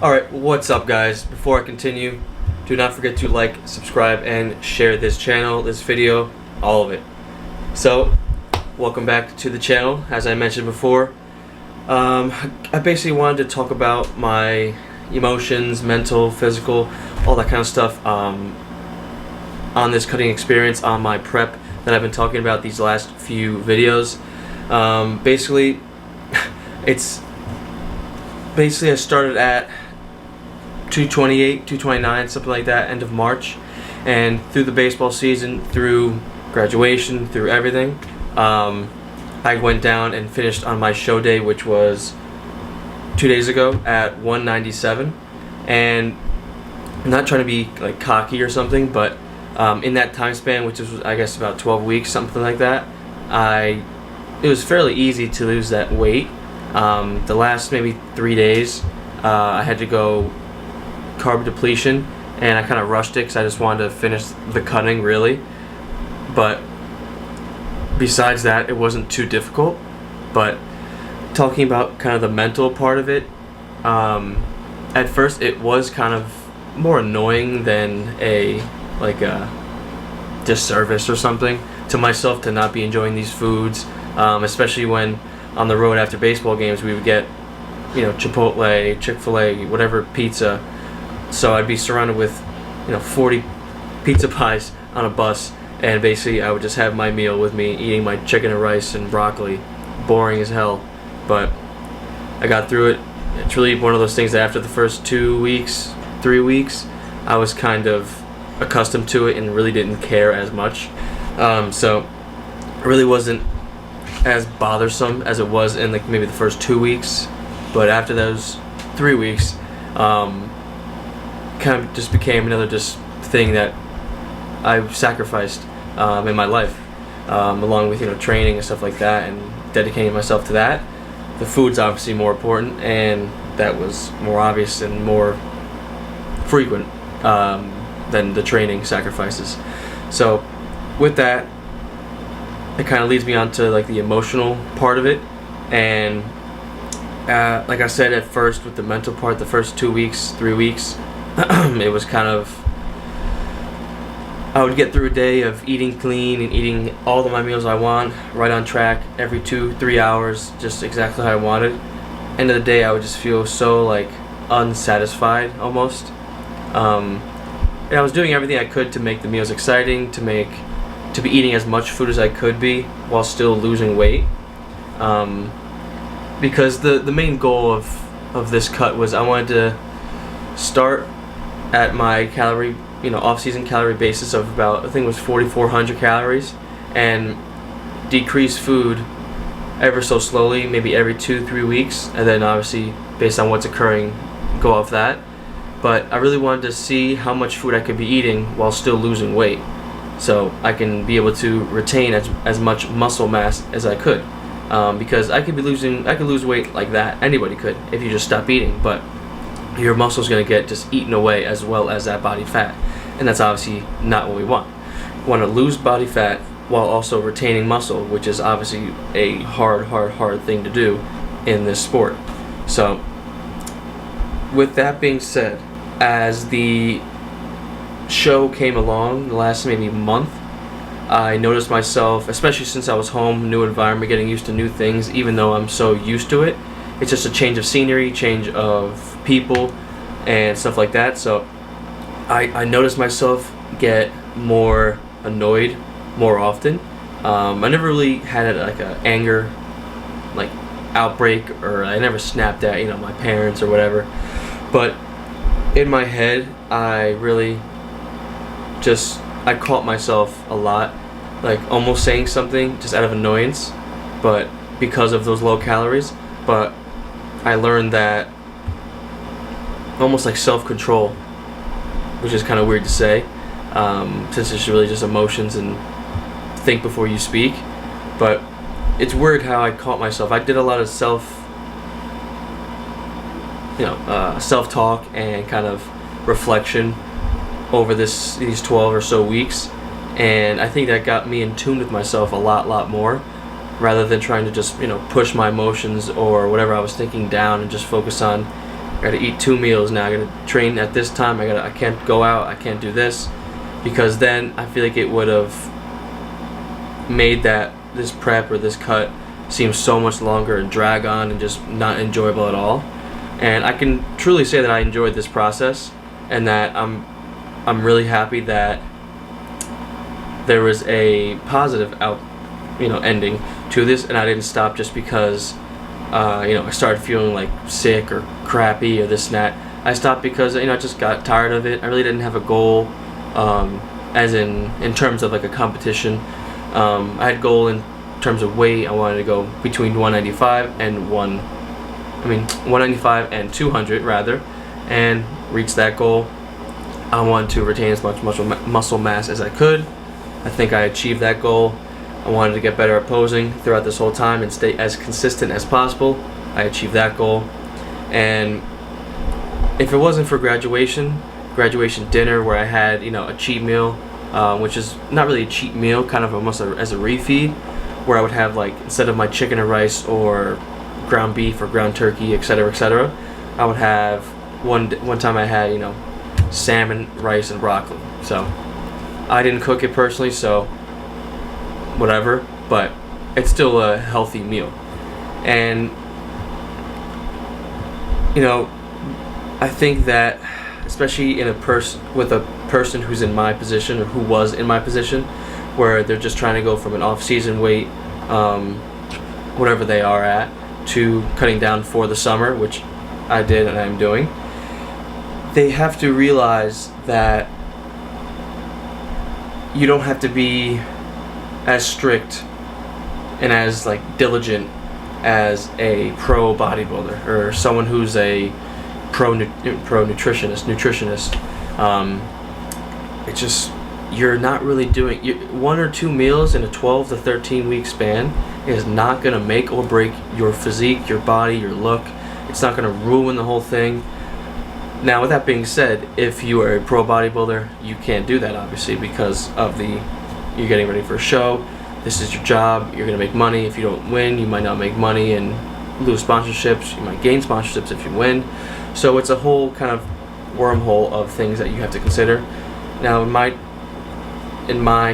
Alright, what's up guys? Before I continue, do not forget to like, subscribe, and share this channel, this video, all of it. So, welcome back to the channel. As I mentioned before, I basically wanted to talk about my emotions, mental, physical, all that kind of stuff on this cutting experience, on my prep that I've been talking about these last few videos. Basically, I started at 228, 229, something like that, end of March, and through the baseball season, through graduation, through everything, I went down and finished on my show day, which was 2 days ago, at 197. And I'm not trying to be like cocky or something, but in that time span, which was I guess about 12 weeks, something like that, it was fairly easy to lose that weight. The last maybe 3 days, I had to go carb depletion, and I kind of rushed it because I just wanted to finish the cutting, really. But besides that, it wasn't too difficult. But talking about kind of the mental part of it, at first it was kind of more annoying than a disservice or something to myself to not be enjoying these foods, especially when on the road after baseball games we would get, Chipotle, Chick-fil-A, whatever pizza. So I'd be surrounded with, 40 pizza pies on a bus, and basically I would just have my meal with me, eating my chicken and rice and broccoli. Boring as hell, but I got through it. It's really one of those things that after the first 2 weeks, 3 weeks, I was kind of accustomed to it and really didn't care as much. So it really wasn't as bothersome as it was in maybe the first 2 weeks, but after those 3 weeks, kind of just became another thing that I sacrificed in my life, along with training and stuff like that, and dedicating myself to that. The food's obviously more important, and that was more obvious and more frequent than the training sacrifices. So with that, it kind of leads me on to the emotional part of it. And like I said, at first with the mental part, the first 2 weeks, 3 weeks, it was kind of, I would get through a day of eating clean and eating all of my meals I want, right on track, every 2-3 hours, just exactly how I wanted. End of the day, I would just feel so unsatisfied almost. And I was doing everything I could to make the meals exciting, to be eating as much food as I could be while still losing weight. Because the main goal of this cut was I wanted to start at my calorie, off-season calorie basis of about, I think it was 4,400 calories, and decrease food ever so slowly, maybe every 2-3 weeks, and then obviously based on what's occurring, go off that. But I really wanted to see how much food I could be eating while still losing weight, so I can be able to retain as much muscle mass as I could. Because I could lose weight like that. Anybody could if you just stop eating, but your muscle's going to get just eaten away as well as that body fat, and that's obviously not what we want. We want to lose body fat while also retaining muscle, which is obviously a hard thing to do in this sport. So with that being said, as the show came along the last maybe month, I noticed myself, especially since I was home, new environment, getting used to new things, even though I'm so used to it. It's just a change of scenery, change of people, and stuff like that. So I noticed myself get more annoyed more often. I never really had an anger outbreak, or I never snapped at my parents or whatever. But in my head, I caught myself a lot, almost saying something just out of annoyance, but because of those low calories. But I learned that almost self-control, which is kind of weird to say, since it's really just emotions and think before you speak. But it's weird how I caught myself. I did a lot of self-talk and kind of reflection over these 12 or so weeks, and I think that got me in tune with myself a lot more, rather than trying to just push my emotions or whatever I was thinking down and just focus on gotta eat 2 meals now. I gotta train at this time. I can't go out. I can't do this, because then I feel like it would have made this prep or this cut seem so much longer and drag on and just not enjoyable at all. And I can truly say that I enjoyed this process, and that I'm really happy that there was a positive ending to this, and I didn't stop just because I started feeling like sick or crappy or this and that. I stopped because I just got tired of it. I really didn't have a goal, as in terms of like a competition. I had a goal in terms of weight. I wanted to go between 195 and 200 rather, and reach that goal. I wanted to retain as much muscle mass as I could. I think I achieved that goal. I wanted to get better at posing throughout this whole time and stay as consistent as possible. I achieved that goal. And if it wasn't for graduation dinner, where I had a cheat meal, which is not really a cheat meal, kind of almost as a refeed, where I would have, like, instead of my chicken and rice or ground beef or ground turkey, etc., I would have one time I had salmon, rice, and broccoli. So I didn't cook it personally, so whatever, but it's still a healthy meal. And I think that especially with a person who's in my position, or who was in my position, where they're just trying to go from an off-season weight, whatever they are at, to cutting down for the summer, which I did and I'm doing, they have to realize that you don't have to be as strict and as diligent as a pro bodybuilder or someone who's a pro nutritionist. It's just, you're not really doing 1 or 2 meals in a 12 to 13 week span is not going to make or break your physique, your body, your look. It's not going to ruin the whole thing. Now, with that being said, if you are a pro bodybuilder, you can't do that, obviously, because of you're getting ready for a show. This is your job. You're going to make money. If you don't win, you might not make money and lose sponsorships. You might gain sponsorships if you win. So it's a whole kind of wormhole of things that you have to consider. Now, in my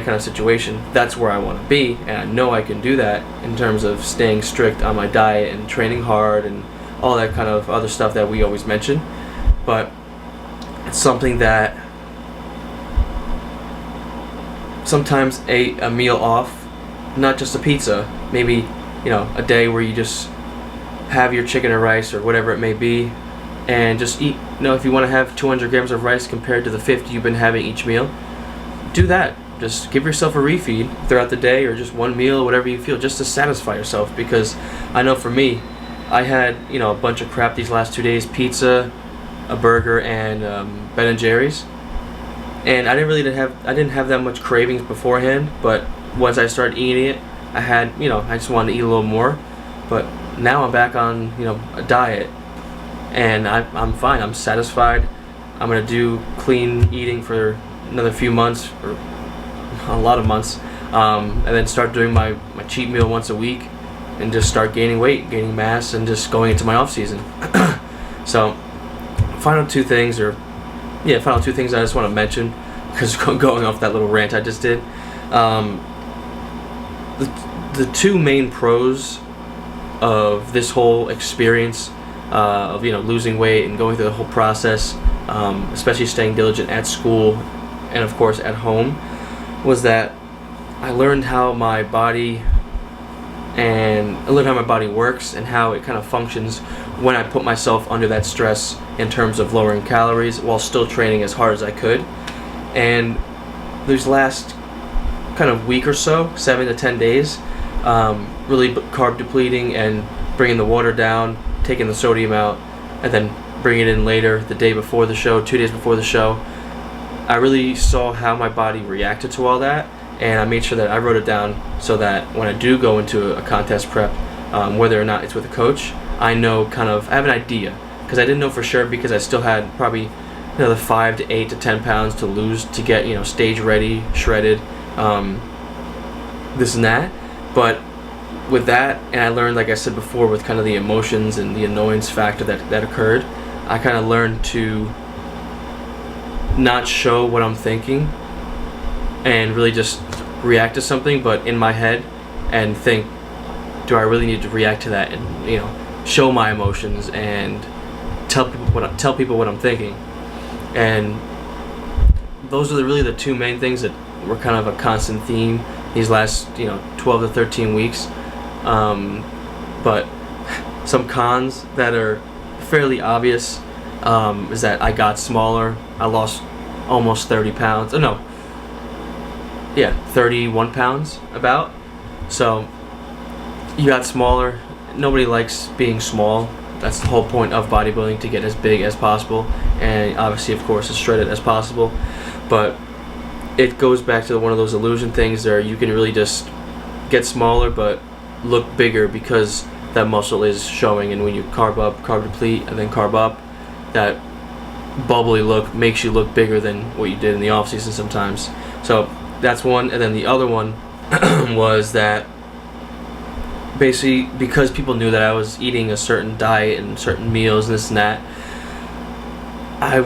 kind of situation, that's where I want to be, and I know I can do that in terms of staying strict on my diet and training hard and all that kind of other stuff that we always mention. But it's something that sometimes a meal off, not just a pizza, maybe a day where you just have your chicken or rice or whatever it may be, and just eat. If you want to have 200 grams of rice compared to the 50 you've been having each meal, do that. Just give yourself a refeed throughout the day, or just one meal, whatever you feel, just to satisfy yourself. Because I know for me, I had a bunch of crap these last 2 days: pizza, a burger, and Ben and Jerry's. And I didn't have that much cravings beforehand, but once I started eating it, I had I just wanted to eat a little more. But now I'm back on a diet, and I'm fine. I'm satisfied. I'm gonna do clean eating for another few months, or a lot of months, and then start doing my cheat meal once a week, and just start gaining weight, gaining mass, and just going into my off season. So final two things I just want to mention, because going off that little rant I just did. The two main pros of this whole experience of losing weight and going through the whole process, especially staying diligent at school and of course at home, was that I learned how my body works and how it kind of functions when I put myself under that stress in terms of lowering calories while still training as hard as I could. And these last kind of week or so, 7 to 10 days, really carb depleting and bringing the water down, taking the sodium out, and then bringing it in later, the day before the show, 2 days before the show. I really saw how my body reacted to all that, and I made sure that I wrote it down so that when I do go into a contest prep, whether or not it's with a coach, I know I have an idea, because I didn't know for sure, because I still had probably another 5 to 8 to 10 pounds to lose to get stage ready, shredded, this and that. But with that, and I learned, like I said before, with kind of the emotions and the annoyance factor that occurred, I kind of learned to not show what I'm thinking and really just react to something, but in my head, and think, do I really need to react to that, and, you know, show my emotions and tell people what I'm thinking. And those are really the two main things that were kind of a constant theme these last, 12 to 13 weeks. But some cons that are fairly obvious is that I got smaller. I lost almost 30 pounds. 31 pounds about. So you got smaller. Nobody likes being small. That's the whole point of bodybuilding, to get as big as possible, and obviously, of course, as shredded as possible. But it goes back to one of those illusion things where you can really just get smaller but look bigger because that muscle is showing. And when you carb up, carb deplete, and then carb up, that bubbly look makes you look bigger than what you did in the off season sometimes. So that's one. And then the other one was that basically, because people knew that I was eating a certain diet and certain meals and this and that, I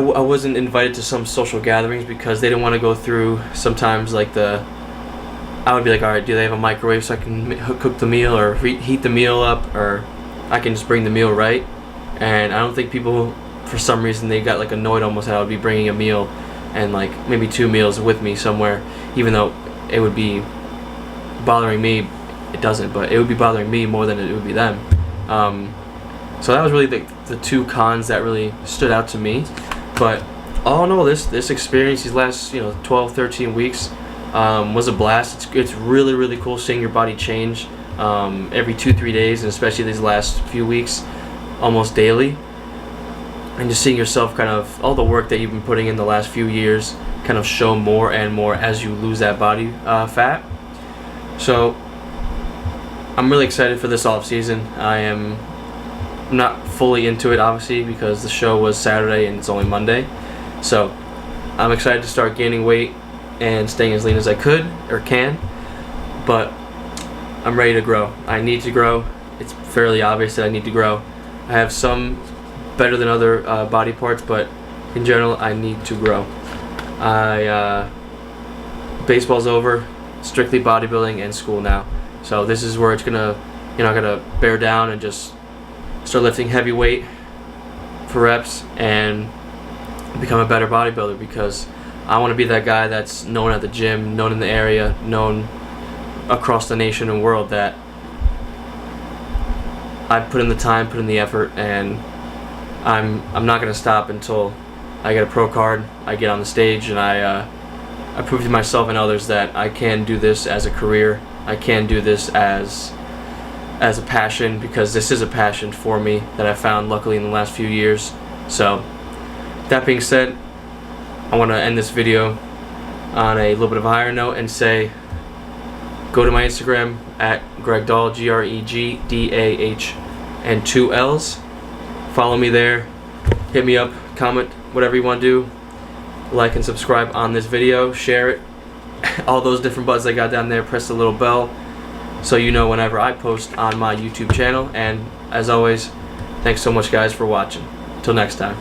wasn't invited to some social gatherings because they didn't want to go through sometimes like I would be like, alright, do they have a microwave so I can cook the meal or heat the meal up, or I can just bring the meal right? And I don't think people, for some reason, they got like annoyed almost that I would be bringing a meal and like maybe 2 meals with me somewhere, even though it would be bothering me. It doesn't, but it would be bothering me more than it would be them. So that was really the two cons that really stood out to me. But all in all, this experience, these last 12, 13 weeks, was a blast. It's really, really cool seeing your body change every 2-3 days, and especially these last few weeks, almost daily. And just seeing yourself, kind of all the work that you've been putting in the last few years, kind of show more and more as you lose that body fat. So I'm really excited for this off season. I'm not fully into it, obviously, because the show was Saturday and it's only Monday. So I'm excited to start gaining weight and staying as lean as I could or can. But I'm ready to grow. I need to grow. It's fairly obvious that I need to grow. I have some better than other body parts, but in general, I need to grow. Baseball's over. Strictly bodybuilding and school now. So this is where it's gonna, gotta bear down and just start lifting heavy weight for reps and become a better bodybuilder, because I want to be that guy that's known at the gym, known in the area, known across the nation and world, that I put in the time, put in the effort, and I'm not gonna stop until I get a pro card, I get on the stage, and I prove to myself and others that I can do this as a career. I can do this as a passion, because this is a passion for me that I found luckily in the last few years. So that being said, I want to end this video on a little bit of a higher note and say, go to my Instagram at Gregdahl, GregDAH, and 2 L's. Follow me there. Hit me up, comment, whatever you want to do. Like and subscribe on this video. Share it. All those different buttons I got down there. Press the little bell so you know whenever I post on my YouTube channel. And as always, thanks so much, guys, for watching. Till next time.